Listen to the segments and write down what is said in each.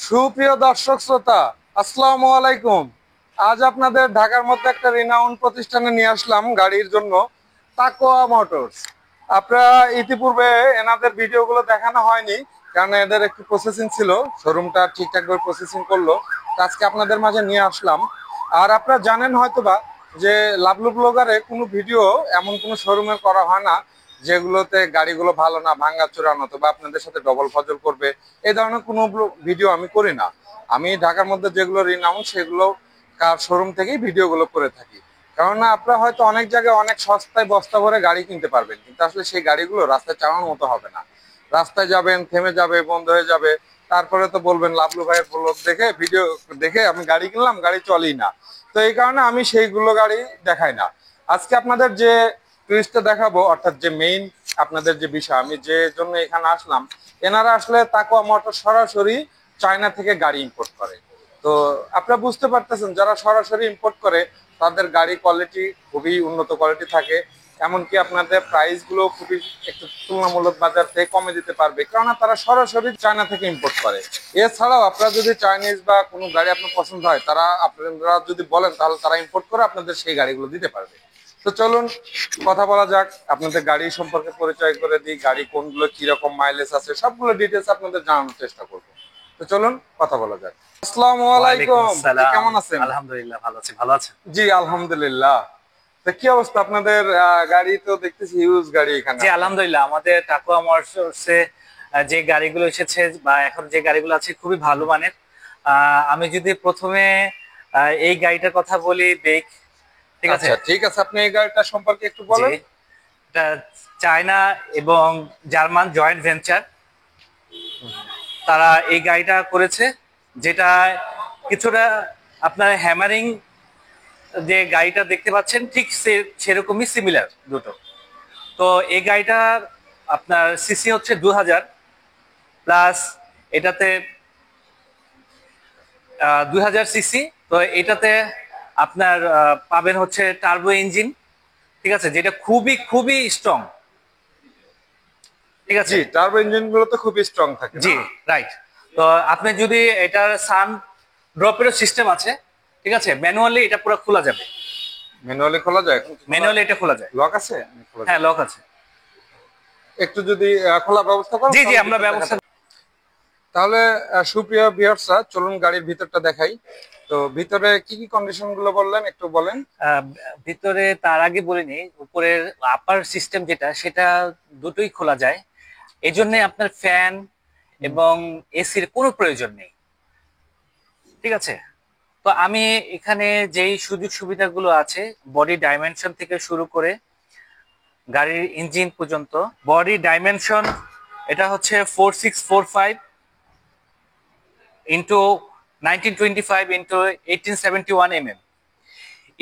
সুপ্রিয় দর্শক শ্রোতা, আসসালামু আলাইকুম। আজ আপনাদের ঢাকার মধ্যে একটা রিনাউন্ড প্রতিষ্ঠানে নিয়ে আসলাম গাড়ির জন্য, তাকোয়া মোটরস। আপনারা ইতিপূর্বে এনাদের ভিডিওগুলো দেখানো হয়নি, কারণ এদের একটু প্রসেসিং ছিল, শোরুমটা ঠিকঠাকভাবে প্রসেসিং করলো। তো আজকে আপনাদের মাঝে নিয়ে আসলাম। আর আপনারা জানেন হয়তোবা যে লাভলু ব্লগারে কোনো ভিডিও এমন কোনো শোরুমের করা হয় না যেগুলোতে গাড়িগুলো ভালো না, ভাঙা চূড়ানো বা আপনাদের সাথে ডবল ফজল করবে। এই ধরনের কোনো ভিডিও আমি করি না। আমি ঢাকার মধ্যে যেগুলো রিনাউন্ড সেগুলো কার শোরুম থেকেই ভিডিওগুলো করে থাকি। কেননা আপনারা হয়তো অনেক জায়গায় অনেক সস্তায় বস্তা ভরে গাড়ি কিনতে পারবেন, কিন্তু আসলে সেই গাড়িগুলো রাস্তায় চালানোর মতো হবে না। রাস্তায় যাবেন, থেমে যাবে, বন্ধ হয়ে যাবে, তারপরে তো বলবেন লাভলু ভাইয়ের ব্লগ দেখে, ভিডিও দেখে আমি গাড়ি কিনলাম, গাড়ি চলেই না। তো এই কারণে আমি সেইগুলো গাড়ি দেখাই না। আজকে আপনাদের যে টুরিস্টটা দেখাবো, অর্থাৎ যে মেইন আপনাদের যে বিষয়, আমি যে জন্য এখানে আসলাম, এনারা আসলে তাকওয়া মোটর সরাসরি চায়না থেকে গাড়ি ইম্পোর্ট করে। তো আপনারা বুঝতে পারতেছেন, যারা সরাসরি ইম্পোর্ট করে তাদের গাড়ি কোয়ালিটি খুবই উন্নত কোয়ালিটি থাকে। এমনকি আপনাদের প্রাইস গুলো খুবই একটু তুলনামূলক বাজার থেকে কমে দিতে পারবে, কেননা তারা সরাসরি চায়না থেকে ইম্পোর্ট করে। এছাড়াও আপনারা যদি চাইনিজ বা কোনো গাড়ি আপনার পছন্দ হয়, তারা আপনারা যদি বলেন তাহলে তারা ইম্পোর্ট করে আপনাদের সেই গাড়িগুলো দিতে পারবে। তো চলুন কথা বলা যাক, আপনাদের গাড়ি সম্পর্কে পরিচয় করে দিই, গাড়ি কোনগুলো কিরকম মাইলেজ আছে সবগুলো ডিটেলস আপনাদের জানানোর চেষ্টা করব। তো চলুন কথা বলা যাক। আসসালামু ওয়ালাইকুম আলাইকুম, আসসালাম। কেমন আছেন? আলহামদুলিল্লাহ ভালো আছি, ভালো আছেন? জি আলহামদুলিল্লাহ। তো কি অবস্থা আপনাদের? গাড়ি তো দেখতেছি হিউজ গাড়ি এখানে জি আপনার। আলহামদুলিল্লাহ, আমাদের টাকুয়া মোটরসে যে গাড়িগুলো এসেছে বা এখন যে গাড়িগুলো আছে খুবই ভালো মানের। আমি যদি প্রথমে এই গাড়িটার কথা বলি, বেক, ঠিক আছে? আচ্ছা ঠিক আছে, আপনি এই গাড়িটা সম্পর্কে একটু জি, বলেন। এটা চায়না এবং জার্মান জয়েন্ট ভেঞ্চার, তারা এই গাড়িটা করেছে, যেটা কিছুটা আপনার হ্যামারিং যে গাড়িটা দেখতে পাচ্ছেন ঠিক সেরকমই সিমিলার দুটো। তো এই গাড়িটার আপনার সিসি হচ্ছে 2000 প্লাস, এটাতে 2000 সিসি। তো এটাতে আপনার পাবেন হচ্ছে টার্বো ইঞ্জিন, ঠিক আছে, যেটা খুবই খুবই স্ট্রং, ঠিক আছে? জি, টার্বো ইঞ্জিন গুলো তো খুবই স্ট্রং থাকে জি, না? রাইট। তো আপনি যদি এটার সান ড্রপেরও সিস্টেম আছে, ঠিক আছে, ম্যানুয়ালি এটা পুরো খোলা যাবে। ম্যানুয়ালি খোলা যায়? এখন ম্যানুয়ালি এটা খোলা যায়। লক আছে? খোলা হ্যাঁ, যায়? লক আছে। একটু যদি খোলা ব্যবস্থা করেন জি জি, তাহলে আমরা ভিতর ব্যবস্থা। দেখাতে। তাহলে সুপ্রিয় ভিউয়ার্সরা, চলুন গাড়ির ভিতরটা দেখাই। তো ভিতরে কি কি কন্ডিশন গুলো বললেন একটু বলেন। আহ, ভিতরে তার আগে বলিনি, উপরের আপার সিস্টেম যেটা, সেটা দুটোই খোলা যায়। এই জন্য আচ্ছা। আপনার ফ্যান হুম। এবং এসির কোনো প্রয়োজন নেই, ঠিক আছে? তো আমি এখানে যেই সুযোগ সুবিধাগুলো আছে, বডি ডাইমেনশন থেকে শুরু করে গাড়ির ইঞ্জিন পর্যন্ত। বডি ডাইমেনশন এটা হচ্ছে 4645 ইন্টু 1925 ইন্টু 1871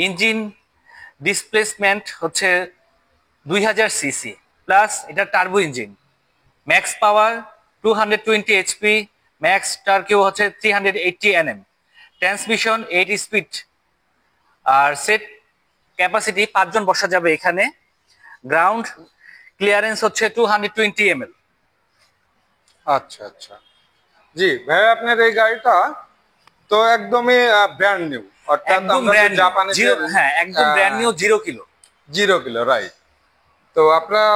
ইঞ্জিন ডিসপ্লেসমেন্ট হচ্ছে 2000 সিসি প্লাস, এটা turbo engine. Max power 220 HP, max torque হচ্ছে 380 এনএম। Transmission 8 speed. আর সেট ক্যাপাসিটি 5 জন বসা যাবে এখানে। গ্রাউন্ড ক্লিয়ারেন্স হচ্ছে 220 ml। আচ্ছা আচ্ছা। জি ভাই, আপনার এই গাড়িটা তো একদমই ব্র্যান্ড নিউ, অর্থাৎ একদম আমরা যে ব্র্যান্ড নিউ, জিরো, জাপানিজের হ্যাঁ একদম brand new, 0 kilo. 0 kilo, right? তো আপনার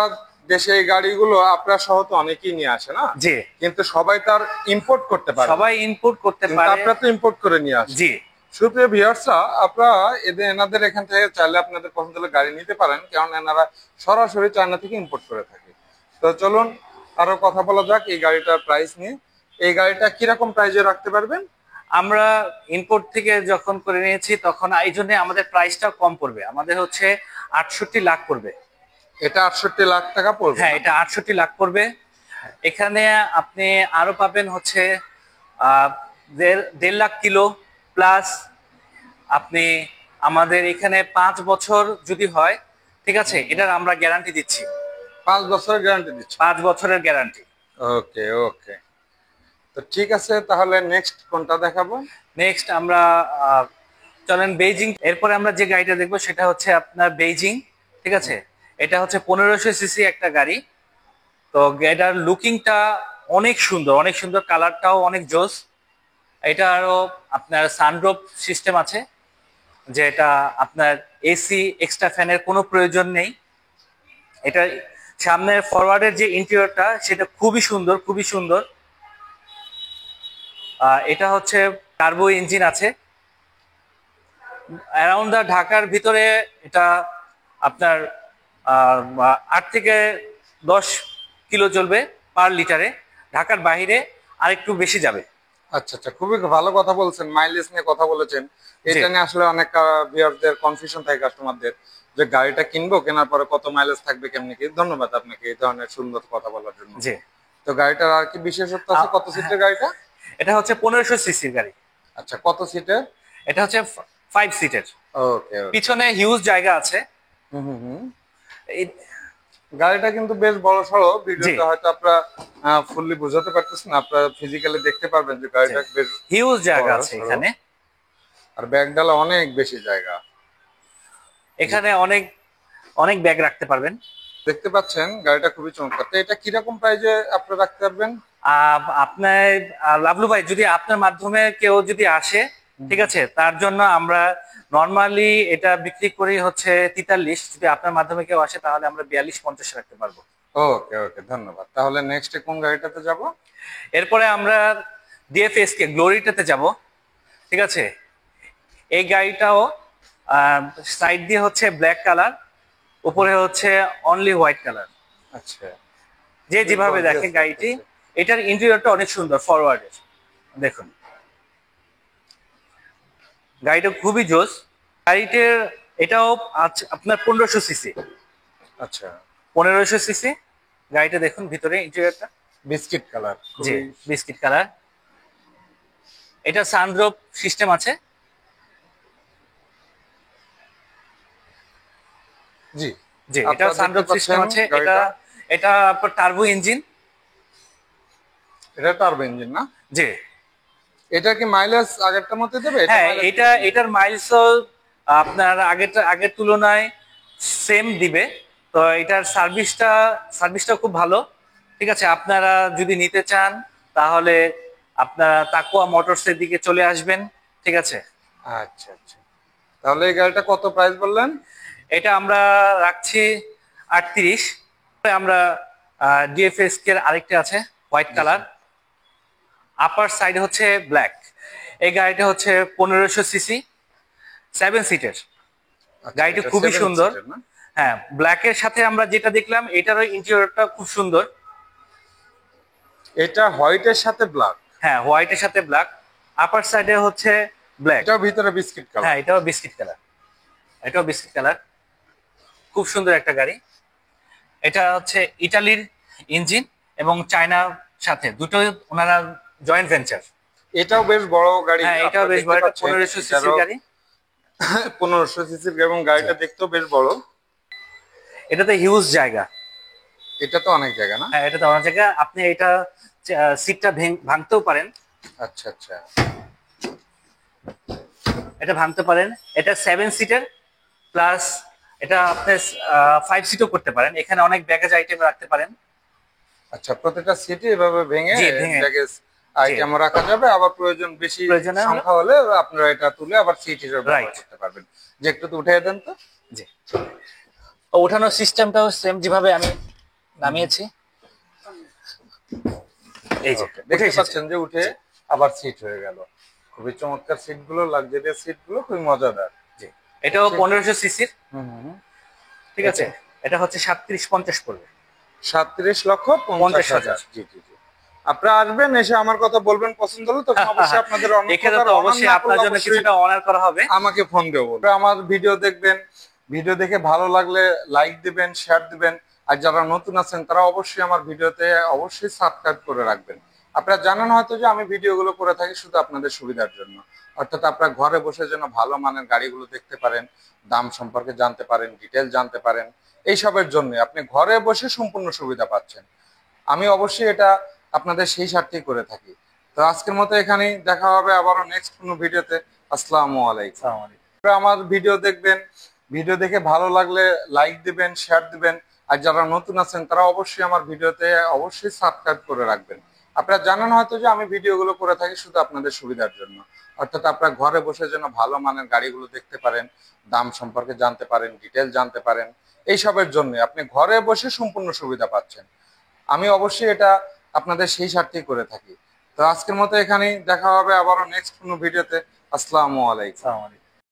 দেশে এই গাড়িগুলো আপনার সহ তো অনেকেই নিয়ে আসে না, জি, কিন্তু সবাই তার ইম্পোর্ট করতে পারে না। সবাই ইনপুট করতে কিন্তু পারে। আপনারা তো ইম্পোর্ট করে নিয়ে আসেন। জি, সুপ্রিয় ভিউয়ার্সরা, আপনারা এনাদের এখান থেকে চাইলে আপনাদের পছন্দ হলে গাড়ি নিতে পারেন, কারণ এনারা সরাসরি চায়না থেকে ইম্পোর্ট করে থাকে। তো চলুন আরো কথা বলা যাক এই গাড়িটার প্রাইস নিয়ে। এই গাড়িটা কিরকম প্রাইসে রাখতে পারবেন? আমরা ইম্পোর্ট থেকে যখন করে নিয়েছি তখন এই জন্য আমাদের প্রাইসটা কম পড়বে, আমাদের হচ্ছে 68 লাখ পড়বে। এটা 68 লাখ টাকা পড়বে হ্যাঁ, না? এটা 68 লাখ পড়বে। এখানে আপনি আরো পাবেন হচ্ছে আহ 1.5 লাখ কিলো প্লাস। আপনি আমাদের এখানে 5 বছর যদি হয়, ঠিক আছে, এটার আমরা গ্যারান্টি দিচ্ছি। 5 বছরের গ্যারান্টি দিচ্ছে? 5 বছরের গ্যারান্টি। ওকে ওকে। তো ঠিক আছে, তাহলে নেক্সট কোনটা দেখাবো? নেক্সট আমরা চলেন বেইজিং। এরপরে আমরা যে গাড়িটা দেখবো সেটা হচ্ছে আপনার বেইজিং, ঠিক আছে? এটা হচ্ছে 1500 সিসি একটা গাড়ি। তো এটার লুকিংটা অনেক সুন্দর, অনেক সুন্দর, কালারটাও অনেক জোস। এটা আরো আপনার সানরুফ সিস্টেম আছে, যেটা আপনার এসি এক্সট্রা ফ্যানের কোনো প্রয়োজন নেই। এটা সামনের ফরওয়ার্ডের যে ইন্টেরিয়রটা সেটা খুবই সুন্দর, খুবই সুন্দর। এটা হচ্ছে টার্বো ইঞ্জিন আছে। অ্যারাউন্ড দা ঢাকার ভিতরে এটা আপনার 8 থেকে 10 কিলো চলবে পার লিটারে। ঢাকার বাইরে আরেকটু বেশি যাবে। আচ্ছা আচ্ছা, খুবই ভালো কথা বলছেন, মাইলেজ নিয়ে কথা বলেছেন। এটা নিয়ে আসলে অনেক ভিউয়ারদের কনফিউশন থাকে কাস্টমারদের, যে গাড়িটা কিনবো, কেনার পরে কত মাইলেজ থাকবে কেমনি কি। ধন্যবাদ আপনাকে এই ধরনের সুন্দর কথা বলার জন্য। জি। তো গাড়িটার আর কি বিশেষত্ব আছে? কত সিটের গাড়িটা? এটা হচ্ছে 1500 সিসির গাড়ি। আচ্ছা, কত সিটের? এটা হচ্ছে 5 সিটের। ওকে। পিছনে হিউজ জায়গা আছে। হুম হুম হুম। এই- গাড়িটা কিন্তু বেশ বড় সড়ো, জি, ভিডিওতে হয়তো আপনারা ফুললি বোঝাতে পারতেছেন না, আপনারা ফিজিক্যালি দেখতে পারবেন যে গাড়িটা বেশ হিউজ জায়গা বড় আছে সড়ো। এখানে। আর ব্যাগডালা অনেক বেশি জায়গা। এখানে অনেক অনেক ব্যাগ রাখতে পারবেন। দেখতে পাচ্ছেন গাড়িটা খুবই চমৎকার। তো এটা কিরকম প্রাইজে আপনারা রাখতে পারবেন? আপনার লাভলু ভাই, যদি আপনার মাধ্যমে কেউ যদি আসে, ঠিক আছে, তার জন্য আমরা নর্মালি এটা বিক্রি করি হচ্ছে 43। যদি আপনার মাধ্যমে কেউ আসে তাহলে আমরা 42-50 রাখতে পারবো। ওকে ওকে, ধন্যবাদ। তাহলে নেক্সট কোন গাড়িটাতে যাব? এরপরে আমরা ডিএফএস কে গ্লোরিটাতে যাব। ঠিক আছে, এই গাড়িটাও সাইড দিয়ে হচ্ছে ব্ল্যাক কালার, উপরে হচ্ছে অনলি হোয়াইট কালার। আচ্ছা, যে যেভাবে দেখে গর্জিয়াস গাড়িটি। লাগতেছে। এটার ইন্টেরিয়রটা অনেক সুন্দর, ফরওয়ার্ডের দেখুন। গাড়িটা খুবই জোস। গাড়িটার এটাও আপনার 1500 সিসি। আচ্ছা, 1500 সিসি গাড়িটা দেখুন ভিতরে ইন্টেরিয়রটা। বিস্কিট কালার, জি, খুবই। Biscuit colour. এটা সানরুফ সিস্টেম আছে। জি, জি, এটা আপনারা দেখতে সানরুফ সিস্টেম পাচ্ছেন আছে। এটা গাড়িটা। এটা আপনার টার্বো ইঞ্জিন। এটা টার্বো ইঞ্জিন না? জি। এটা কি মাইলেজ আগেরটার মধ্যে দেবে? এটা হ্যাঁ, মাইলেজ এটার মাইলসও আপনার আগের তুলনায় সেম দিবে। তো এটার সার্ভিসটা খুব ভালো। ঠিক আছে, আপনারা যদি নিতে চান তাহলে আপনারা তাকুয়া মোটরসের দিকে চলে আসবেন। ঠিক আছে। আচ্ছা আচ্ছা, তাহলে এই গাড়িটা কত প্রাইস বললেন? এটা আমরা রাখছি 38। আমরা ডিএফএস এর আরেকটা আছে হোয়াইট কালার, আপার সাইড হচ্ছে ব্ল্যাক। এই গাড়িটা হচ্ছে 1500 সিসি, 7 সিটের। আচ্ছা, গাড়িটি এটা খুবই 7 সুন্দর। সিটের না? হ্যাঁ, ব্ল্যাকের সাথে আমরা যেটা দেখলাম এটারও ইন্টেরিয়রটা খুব সুন্দর। এটা হোয়াইটের সাথে ব্ল্যাক। হ্যাঁ, হোয়াইটের সাথে ব্ল্যাক। আপার সাইডে হচ্ছে ব্ল্যাক। এটাও ভিতরে বিস্কিট কালার। হ্যাঁ, এটাও বিস্কিট কালার। এটাও বিস্কিট কালার। খুব সুন্দর একটা গাড়ি। এটা হচ্ছে ইটালির ইঞ্জিন এবং চায়নার সাথে দুটো ওনারা জয়েন্ট ভেঞ্চার। এটাও বেশ বড় গাড়ি। হ্যাঁ, এটাও বেশ বড়। এটা 1500 সিসির গাড়ি। 1500 সিসির, এবং গাড়িটা দেখতেও বেশ বড়। এটাতে হিউজ জায়গা। এটা তো অনেক জায়গা না? হ্যাঁ, এটাতে অনেক জায়গা। আপনি এটা সিটটা ভাঙতেও পারেন। আচ্ছা আচ্ছা, এটা ভাঙতে পারেন। এটা 7 সিটার প্লাস এটা আপনি 5 সিটও করতে পারেন। এখানে অনেক ব্যাগেজ আইটেম রাখতে পারেন। আচ্ছা, প্রত্যেকটা সিটি এভাবে ভেঙে জি, ভেঙে। ব্যাগেজ আইটেম রাখা যাবে। আবার প্রয়োজন বেশি প্রয়োজনে হলে- সংখ্যা হলে আপনারা এটা তুলে আবার সিট হিসেবে ব্যবহার Right. করতে পারবেন। যে একটু তো উঠিয়ে দেন তো। জি। ওঠানোর সিস্টেমটাও সেম যেভাবে আমি নামিয়েছি। এই যে Okay, দেখতে উঠে এসেছে। পাচ্ছেন যে উঠে আবার সিট হয়ে গেল। খুবই চমৎকার সিট গুলো, লাক্সারিয়াস সিট গুলো, খুবই মজাদার। জি, এটাও 1500 সিসির। হুম হুম। ঠিক আছে, এটা হচ্ছে 3750 পড়বে। 37,50,000। জি জি জি। আপনারা আসবেন, এসে আমার কথা বলবেন, পছন্দ হলে তখন অবশ্যই আপনাদের অন্য এখানে প্রকার তো অনার অবশ্যই না আপনার করলে জন্য অবশ্যই কিছুটা অনার করা হবে। আমাকে ফোন দিয়ে বলবেন। আমার ভিডিও দেখবেন, ভিডিও দেখে ভালো লাগলে লাইক দিবেন, শেয়ার দিবেন। আর যারা নতুন আছেন তারা অবশ্যই আমার ভিডিওতে অবশ্যই সাবস্ক্রাইব করে রাখবেন। আপনারা জানেন হয়তো যে আমি ভিডিওগুলো করে থাকি শুধু আপনাদের সুবিধার জন্য। অর্থাৎ আপনারা ঘরে বসে যেন ভালো মানের গাড়িগুলো দেখতে পারেন, দাম সম্পর্কে জানতে পারেন, ডিটেল জানতে পারেন, এইসবের জন্য আপনি ঘরে বসে সম্পূর্ণ সুবিধা পাচ্ছেন। আমি অবশ্যই এটা আপনাদের সেই স্বার্থেই করে থাকি। তো আজকের মতো এখানেই, দেখা হবে আবারও নেক্সট কোনো ভিডিওতে। আসসালামু আলাইকুম। আসসালামু আলাইকুম। আপনারা আমার ভিডিও দেখবেন, ভিডিও দেখে ভালো লাগলে লাইক দিবেন, শেয়ার দিবেন। আর যারা নতুন আছেন তারা অবশ্যই আমার ভিডিওতে অবশ্যই সাবস্ক্রাইব করে রাখবেন। আপনারা জানেন হয়তো যে আমি ভিডিওগুলো করে থাকি শুধু আপনাদের সুবিধার জন্য, অর্থাৎ আপনারা ঘরে বসে যেন ভালো মানের গাড়িগুলো দেখতে পারেন, দাম সম্পর্কে জানতে পারেন, ডিটেল জানতে পারেন, এইসবের জন্য আপনি ঘরে বসে সম্পূর্ণ সুবিধা পাচ্ছেন। আমি অবশ্যই এটা আপনাদের সেই স্বার্থেই করে থাকি। তো আজকের মতো এখানেই, দেখা হবে আবারও নেক্সট কোনো ভিডিওতে। আসসালামু আলাইকুম। আসসালামু আলাইকুম।